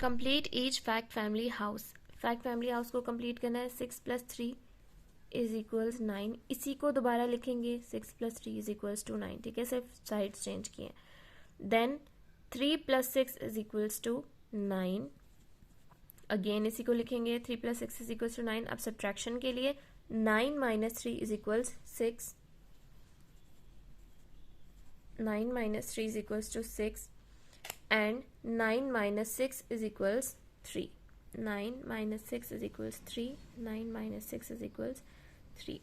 Complete each fact family house. Fact family house को complete करना है। 6 + 3 = 9। इसी को दोबारा लिखेंगे 6 + 3 = 9। ठीक है, सिर्फ साइड्स चेंज किए। देन 3 + 6 = 9। अगेन इसी को लिखेंगे 3 + 6 = 9। अब सब्ट्रैक्शन के लिए 9 - 3 = 6। 9 - 3 = 6 and 9 - 6 = 3. 9 - 6 = 3. 9 - 6 = 3.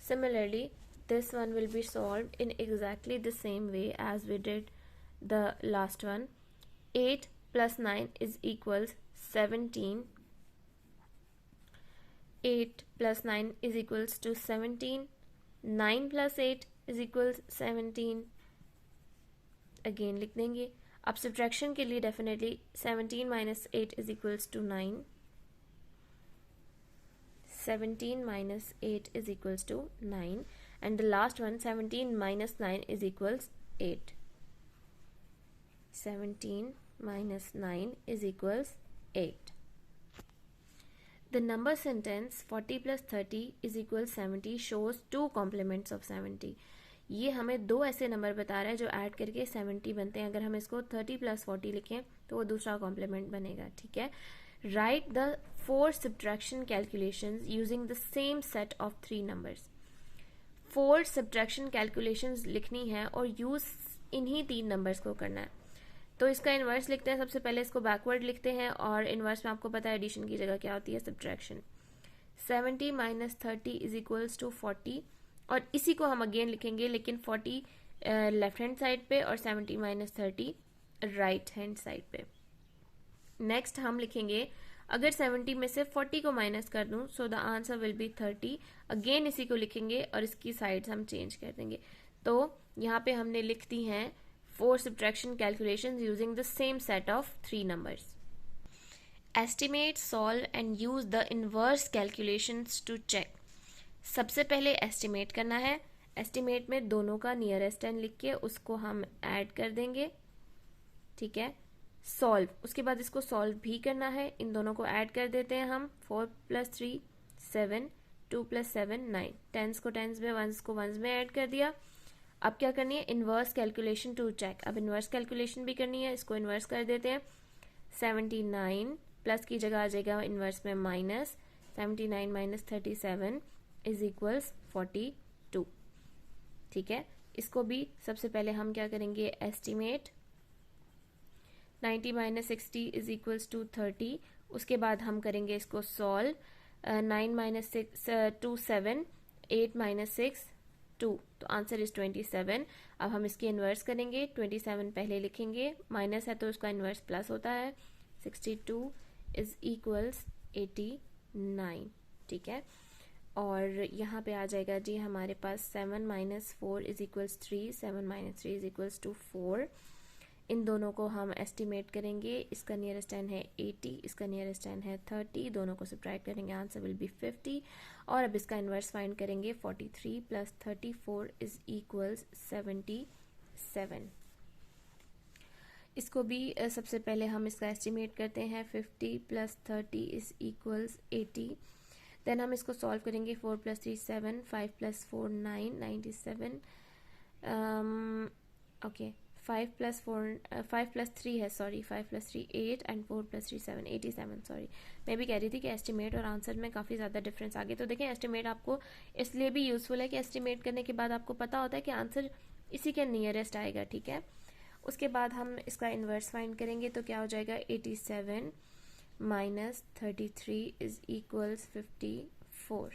Similarly, this one will be solved in exactly the same way as we did the last one. 8 + 9 = 17. 8 + 9 = 17. 9 + 8 = 17. Again लिख देंगे। अब सब्ट्रैक्शन के लिए definitely 17 - 8 = 9. 17 - 8 = 9. And the last one, 17 - 9 = 8. 17 - 9 = 8. The number sentence 40 + 30 = 70 shows 2 complements of 70. ये हमें दो ऐसे number बता रहा है जो ऐड करके 70 बनते हैं। अगर हम इसको 30 + 40 लिखें तो वो दूसरा कॉम्प्लीमेंट बनेगा। ठीक है, right the 4 subtraction calculations using the same set of 3 numbers. 4 subtraction calculations लिखनी है और यूज इन्हीं 3 नंबर्स को करना है। तो इसका इन्वर्स लिखते हैं। सबसे पहले इसको बैकवर्ड लिखते हैं और इन्वर्स में आपको पता है एडिशन की जगह क्या होती है, सब्ट्रैक्शन। 70 - 30 = 40 और इसी को हम अगेन लिखेंगे, लेकिन 40 लेफ्ट हैंड साइड पे और 70 - 30 राइट हैंड साइड पे। नेक्स्ट हम लिखेंगे, अगर 70 में से 40 को माइनस कर दूं so the answer will be 30। Again इसी को लिखेंगे और इसकी साइड्स हम चेंज कर देंगे। तो यहाँ पे हमने लिख दी हैं 4 subtraction calculations using the same set of 3 numbers. Estimate, solve and use the inverse calculations to check. सबसे पहले estimate करना है। estimate में दोनों का nearest 10 लिख के उसको हम add कर देंगे। ठीक है, solve, उसके बाद इसको solve भी करना है। इन दोनों को add कर देते हैं हम। 4 + 3 7, 2 + 7 9। टेंस को टेंस में, वंस को वंस में ऐड कर दिया। अब क्या करनी है, इन्वर्स कैलकुलेशन टू चेक। अब इन्वर्स कैलकुलेशन भी करनी है, इसको इन्वर्स कर देते हैं। 79 प्लस की जगह आ जाएगा इन्वर्स में माइनस। 79 - 37 = 42। ठीक है, इसको भी सबसे पहले हम क्या करेंगे, एस्टिमेट। 90 - 60 = 30। उसके बाद हम करेंगे इसको सॉल्व। 9 - 6 2 7, 8 - 6 2, तो आंसर इज 27। अब हम इसकी इन्वर्स करेंगे। 27 पहले लिखेंगे, माइनस है तो उसका इन्वर्स प्लस होता है। 62 = 89। ठीक है, और यहाँ पे आ जाएगा जी हमारे पास 7 - 4 = 3, 7 - 3 = 4। इन दोनों को हम एस्टिमेट करेंगे। इसका नियरेस्ट 10 है 80, इसका नियरेस्ट 10 है 30। दोनों को सब्ट्रैक्ट करेंगे, आंसर विल बी 50। और अब इसका इन्वर्स फाइंड करेंगे। 43 + 34 = 77। इसको भी सबसे पहले हम इसका एस्टिमेट करते हैं। 50 + 30 = 80। देन हम इसको सॉल्व करेंगे। 4 + 3 7, 5 + 4 9, 97। ओके, 5 + 3 है, सॉरी, 5 + 3 8 एंड 4 + 3 7, 87। सॉरी, मैं भी कह रही थी कि एस्टिमेट और आंसर में काफ़ी ज़्यादा डिफरेंस आ गया। तो देखें, एस्टिमेट आपको इसलिए भी यूज़फुल है कि एस्टिमेट करने के बाद आपको पता होता है कि आंसर इसी के नियरेस्ट आएगा। ठीक है, उसके बाद हम इसका इन्वर्स फाइंड करेंगे। तो क्या हो जाएगा, 87 - 33 = 54।